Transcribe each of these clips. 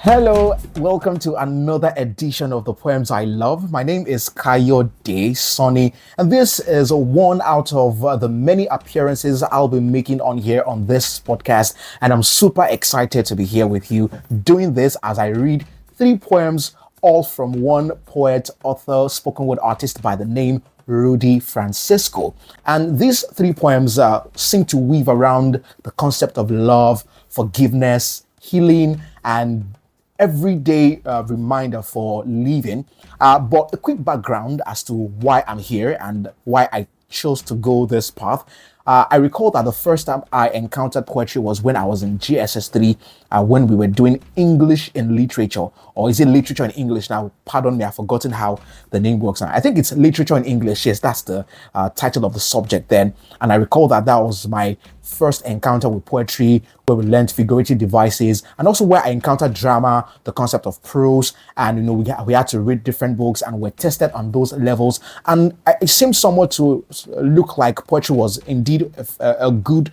Hello, welcome to another edition of the Poems I Love. My name is Kayode Sanni, and this is one out of the many appearances I'll be making on here on this podcast. And I'm super excited to be here with you doing this as I read three poems, all from one poet, author, spoken word artist by the name Rudy Francisco. And these three poems seem to weave around the concept of love, forgiveness, healing, and everyday reminder for living. But a quick background as to why I'm here and why I chose to go this path. I recall that the first time I encountered poetry was when I was in GSS3, when we were doing English in literature, or is it literature in English now? Pardon me, I've forgotten how the name works now. I think it's literature in English. Yes, that's the title of the subject then. And I recall that that was my first encounter with poetry, where we learned figurative devices, and also where I encountered drama, the concept of prose, and we had to read different books and were tested on those levels. And it seemed somewhat to look like poetry was indeed a good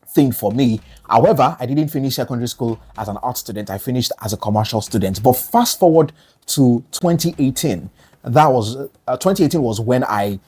thing for me. However, I didn't finish secondary school as an art student. I finished as a commercial student. But fast forward to 2018. That was 2018 was when I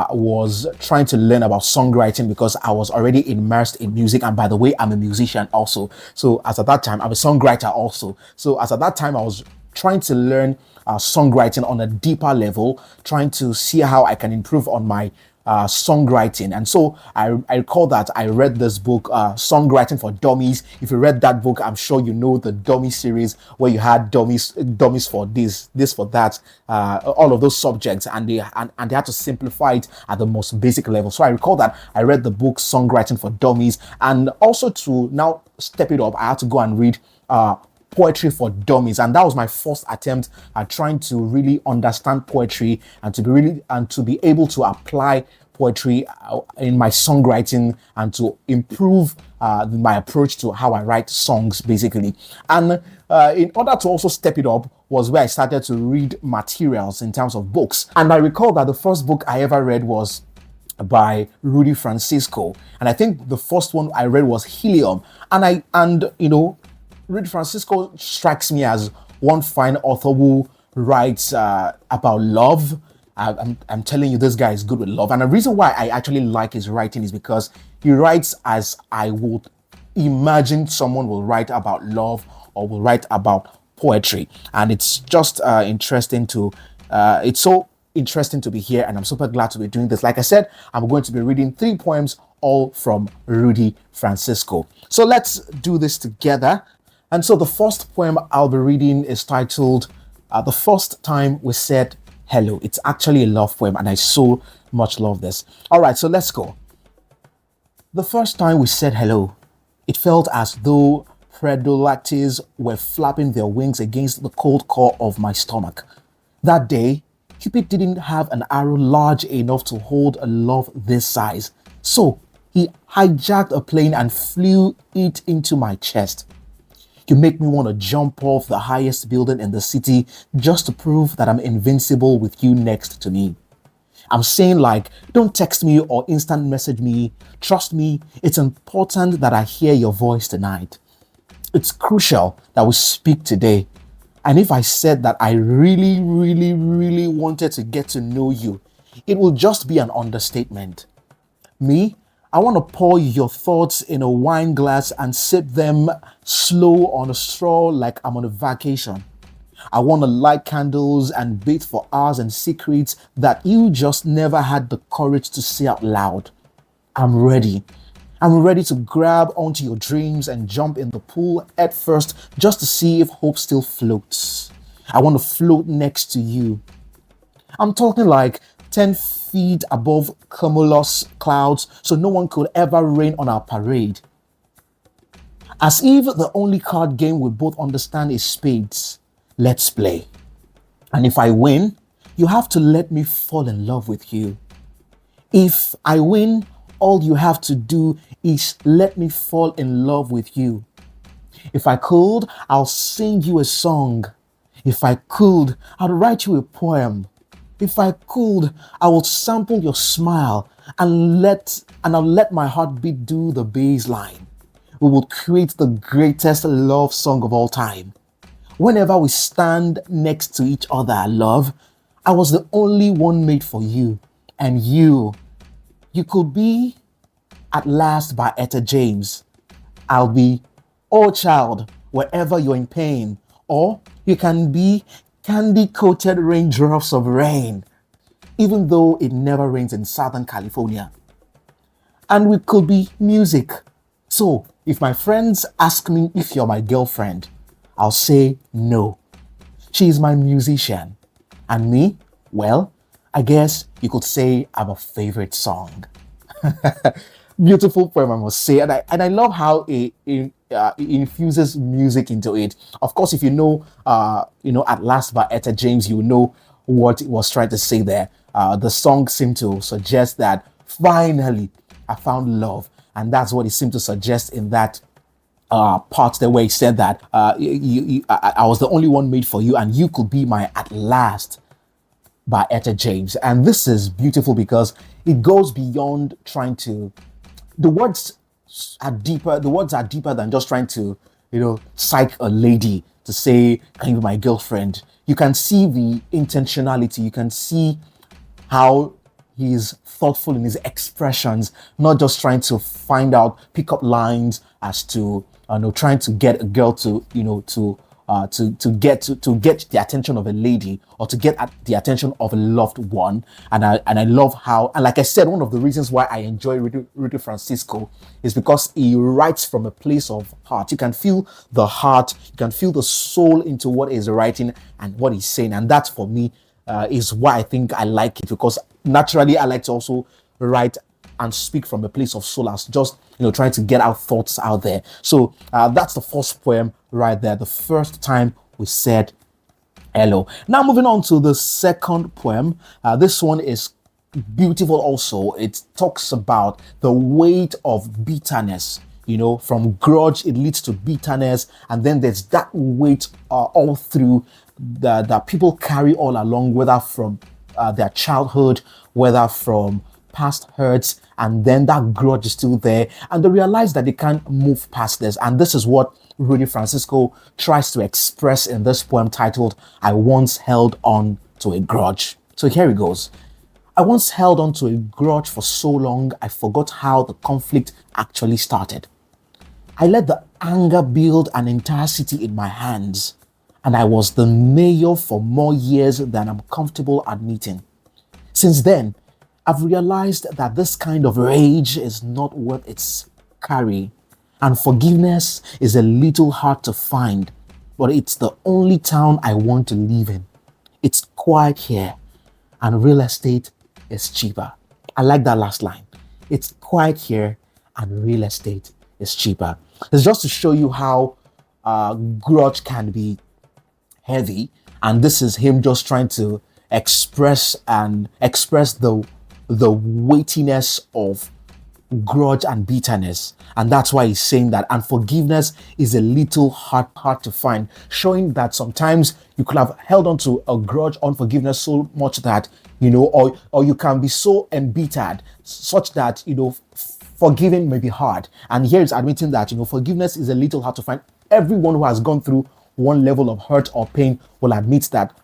was trying to learn about songwriting because I was already immersed in music. And by the way, I'm a musician also. So as at that time, I'm a songwriter also. So as at that time, I was trying to learn songwriting on a deeper level, trying to see how I can improve on my songwriting. And so I recall that I read this book, Songwriting for Dummies. If you read that book, I'm sure you know the Dummy series, where you had dummies for this for that, all of those subjects, and they had to simplify it at the most basic level. So I recall that I read the book Songwriting for Dummies, and also to now step it up, I had to go and read Poetry for Dummies, and that was my first attempt at trying to really understand poetry and to be able to apply poetry in my songwriting and to improve my approach to how I write songs, basically. And in order to also step it up was where I started to read materials in terms of books. And I recall that the first book I ever read was by Rudy Francisco, and I think the first one I read was Helium. And Rudy Francisco strikes me as one fine author who writes about love. I'm telling you, this guy is good with love. And the reason why I actually like his writing is because he writes as I would imagine someone will write about love or will write about poetry. And it's just it's so interesting to be here, and I'm super glad to be doing this. Like I said, I'm going to be reading three poems, all from Rudy Francisco. So let's do this together. And so the first poem I'll be reading is titled The First Time We Said Hello. It's actually a love poem, and I so much love this. All right, so let's go. The first time we said hello, it felt as though predolactes were flapping their wings against the cold core of my stomach. That day, Cupid didn't have an arrow large enough to hold a love this size. So he hijacked a plane and flew it into my chest. You make me want to jump off the highest building in the city just to prove that I'm invincible with you next to me. I'm saying, like, don't text me or instant message me. Trust me, it's important that I hear your voice tonight. It's crucial that we speak today. And if I said that I really, really, really wanted to get to know you, it will just be an understatement. Me, I want to pour your thoughts in a wine glass and sip them slow on a straw like I'm on a vacation. I want to light candles and bathe for hours in secrets that you just never had the courage to say out loud. I'm ready. I'm ready to grab onto your dreams and jump in the pool at first just to see if hope still floats. I want to float next to you. I'm talking like 10 feet above cumulus clouds so no one could ever rain on our parade. As if the only card game we both understand is spades. Let's play. And if I win, you have to let me fall in love with you. If I win, all you have to do is let me fall in love with you. If I could, I'll sing you a song. If I could, I'd write you a poem. If I could, I would sample your smile and I'll let my heartbeat do the bass line. we would create the greatest love song of all time. Whenever we stand next to each other, love, I was the only one made for you. And you could be At Last by Etta James. I'll be Oh Child, wherever you're in pain. Or you can be Candy Coated Raindrops of Rain, even though it never rains in Southern California. And we could be music. So if my friends ask me if you're my girlfriend, I'll say no. She's my musician. And me, well, I guess you could say I'm a favorite song. Beautiful poem, I must say, and I love how it infuses music into it. Of course, if At Last by Etta James, you know what it was trying to say there. The song seemed to suggest that finally I found love, and that's what it seemed to suggest in that part there where he said that I was the only one made for you, and you could be my at last by Etta James. And this is beautiful because it goes beyond trying to, the words are deeper than just trying to, psych a lady to say, can you be my girlfriend? You can see the intentionality. You can see how he's thoughtful in his expressions, not just trying to pick up lines as to, trying to get a girl to, to get the attention of a lady, or to get the attention of a loved one. And I love how, and like I said, one of the reasons why I enjoy Rudy Francisco is because he writes from a place of heart. You can feel the heart, you can feel the soul into what he's writing and what he's saying. And that for me is why I think I like it, because naturally I like to also write and speak from a place of soul, as just trying to get our thoughts out there. So that's the first poem right there, the first time we said hello. Now moving on to the second poem. This one is beautiful also. It talks about the weight of bitterness. From grudge, it leads to bitterness, and then there's that weight all through that people carry all along, whether from their childhood, whether from past hurts, and then that grudge is still there, and they realize that they can't move past this. And this is what Rudy Francisco tries to express in this poem titled I Once Held On to a Grudge. So here it goes. I once held on to a grudge for so long I forgot how the conflict actually started. I let the anger build an entire city in my hands, and I was the mayor for more years than I'm comfortable admitting. Since then, I've realized that this kind of rage is not worth its carry, and forgiveness is a little hard to find, but it's the only town I want to live in. It's quiet here, and real estate is cheaper. I like that last line. It's quiet here, and real estate is cheaper. It's just to show you how grudge can be heavy, and this is him just trying to express the weightiness of grudge and bitterness. And that's why he's saying that, and forgiveness is a little hard to find, showing that sometimes you could have held on to a grudge, unforgiveness so much that or you can be so embittered such that forgiving may be hard. And here is admitting that forgiveness is a little hard to find. Everyone who has gone through one level of hurt or pain will admit that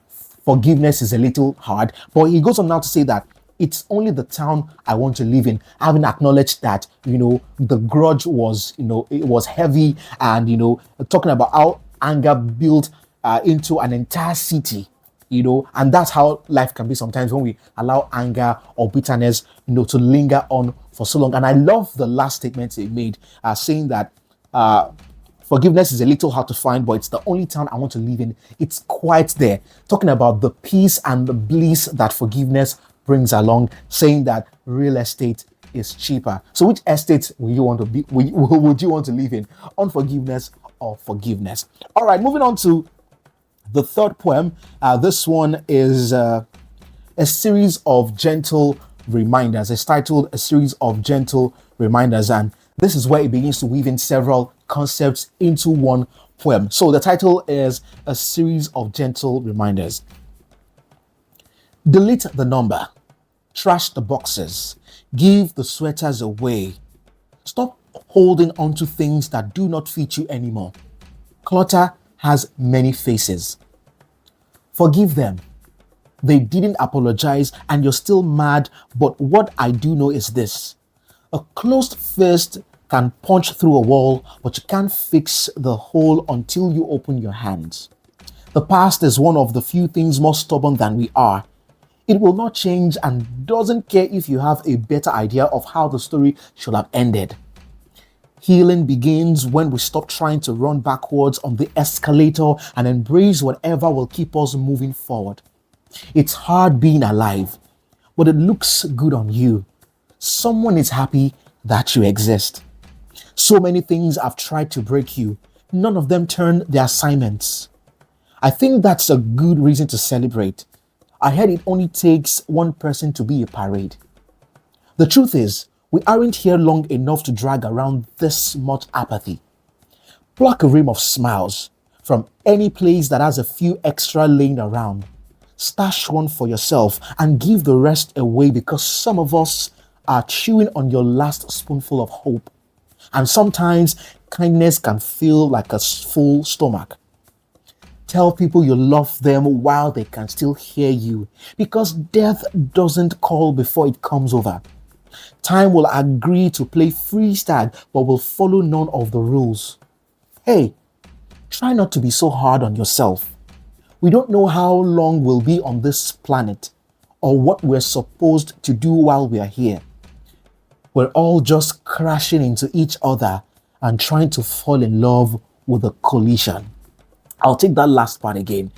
forgiveness is a little hard. But he goes on now to say that it's only the town I want to live in, having acknowledged that, the grudge was, it was heavy, and, talking about how anger built into an entire city, and that's how life can be sometimes when we allow anger or bitterness, to linger on for so long. And I love the last statement he made, saying that forgiveness is a little hard to find, but it's the only town I want to live in. It's quite there. Talking about the peace and the bliss that forgiveness brings along, saying that real estate is cheaper. So which estate would you want to live in? Unforgiveness or forgiveness? All right, moving on to the third poem. This one is a series of gentle reminders. It's titled A Series of Gentle Reminders, and this is where it begins to weave in several concepts into one poem. So the title is A Series of Gentle Reminders. Delete the number, trash the boxes, give the sweaters away. Stop holding on to things that do not fit you anymore. Clutter has many faces. Forgive them. They didn't apologize and you're still mad, but what I do know is this. A closed fist can punch through a wall, but you can't fix the hole until you open your hands. The past is one of the few things more stubborn than we are. It will not change and doesn't care if you have a better idea of how the story should have ended. Healing begins when we stop trying to run backwards on the escalator and embrace whatever will keep us moving forward. It's hard being alive, but it looks good on you. Someone is happy that you exist. So many things have tried to break you. None of them turned their assignments. I think that's a good reason to celebrate. I heard it only takes one person to be a parade. The truth is, we aren't here long enough to drag around this much apathy. Pluck a rim of smiles from any place that has a few extra laying around. Stash one for yourself and give the rest away because some of us are chewing on your last spoonful of hope. And sometimes kindness can feel like a full stomach. Tell people you love them while they can still hear you because death doesn't call before it comes over. Time will agree to play freestyle but will follow none of the rules. Hey, try not to be so hard on yourself. We don't know how long we'll be on this planet or what we're supposed to do while we are here. We're all just crashing into each other and trying to fall in love with a collision. I'll take that last part again.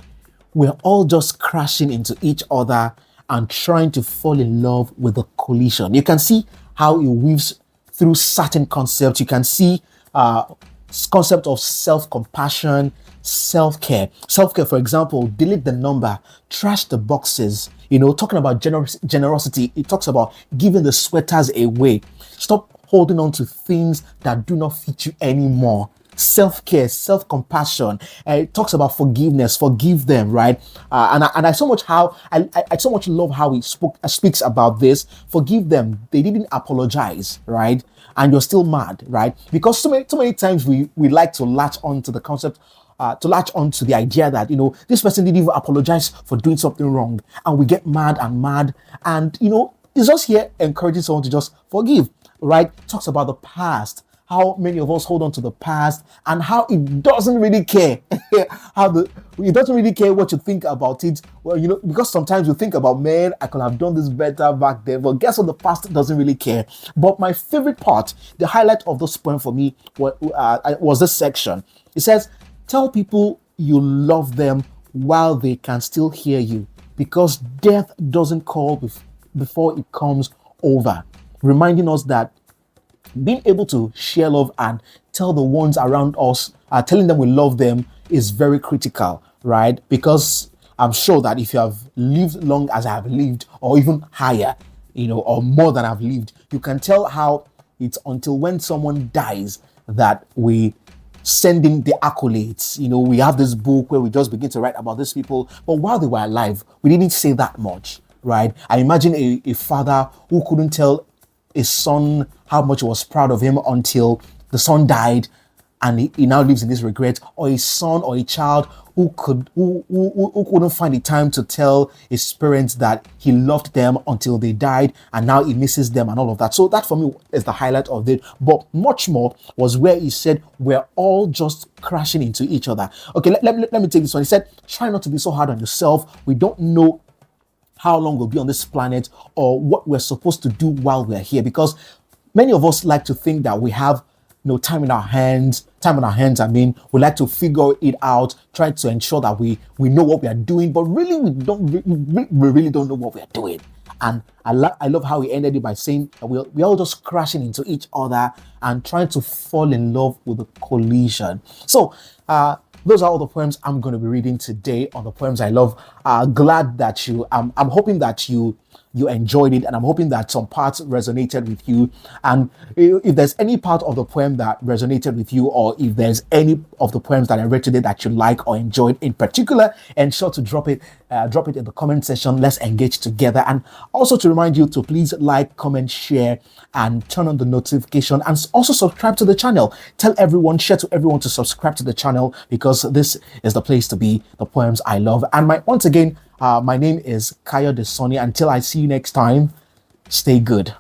We're all just crashing into each other and trying to fall in love with a collision. You can see how it weaves through certain concepts. You can see concept of self-compassion, self-care. Self-care, for example, delete the number, trash the boxes. Talking about generosity, it talks about giving the sweaters away. Stop holding on to things that do not fit you anymore. Self-care, self-compassion. It talks about forgiveness. Forgive them, right? And I so much love how he speaks about this. Forgive them. They didn't apologize, right? And you're still mad, right? Because so many times we like to latch on to the concept. To latch on to the idea that this person didn't even apologize for doing something wrong, and we get mad, and it's just here encouraging someone to just forgive, right? Talks about the past, how many of us hold on to the past, and how it doesn't really care it doesn't really care what you think about it. Well, because sometimes we think about, man, I could have done this better back then. But guess what? The past doesn't really care. But my favorite part, the highlight of this poem for me was this section. It says, tell people you love them while they can still hear you, because death doesn't call before it comes over. Reminding us that being able to share love and tell the ones around us, telling them we love them is very critical, right? Because I'm sure that if you have lived long as I have lived, or even higher, or more than I've lived, you can tell how it's until when someone dies that we sending the accolades. We have this book where we just begin to write about these people, but while they were alive, we didn't say that much, right? I imagine a father who couldn't tell his son how much he was proud of him until the son died, and he now lives in this regret, or a son or a child who couldn't find the time to tell his parents that he loved them until they died, and now he misses them and all of that. So that for me is the highlight of it. But much more was where he said we're all just crashing into each other. Okay, let me take this one. He said, try not to be so hard on yourself. We don't know how long we'll be on this planet or what we're supposed to do while we're here, because many of us like to think that we have time in our hands. We like to figure it out, try to ensure that we know what we are doing, but really we really don't know what we are doing. And I love how he ended it by saying we're all just crashing into each other and trying to fall in love with the collision. So those are all the poems I'm going to be reading today on the poems I love. Glad that I'm hoping that you you enjoyed it, and I'm hoping that some parts resonated with you. And if there's any part of the poem that resonated with you, or if there's any of the poems that I read today that you like or enjoyed in particular, ensure to drop it in the comment section. Let's engage together. And also to remind you to please like, comment, share, and turn on the notification, and also subscribe to the channel. Tell everyone, share to everyone to subscribe to the channel, because this is the place to be. The poems I love. And once again, my name is Kayode Sanni. Until I see you next time, stay good.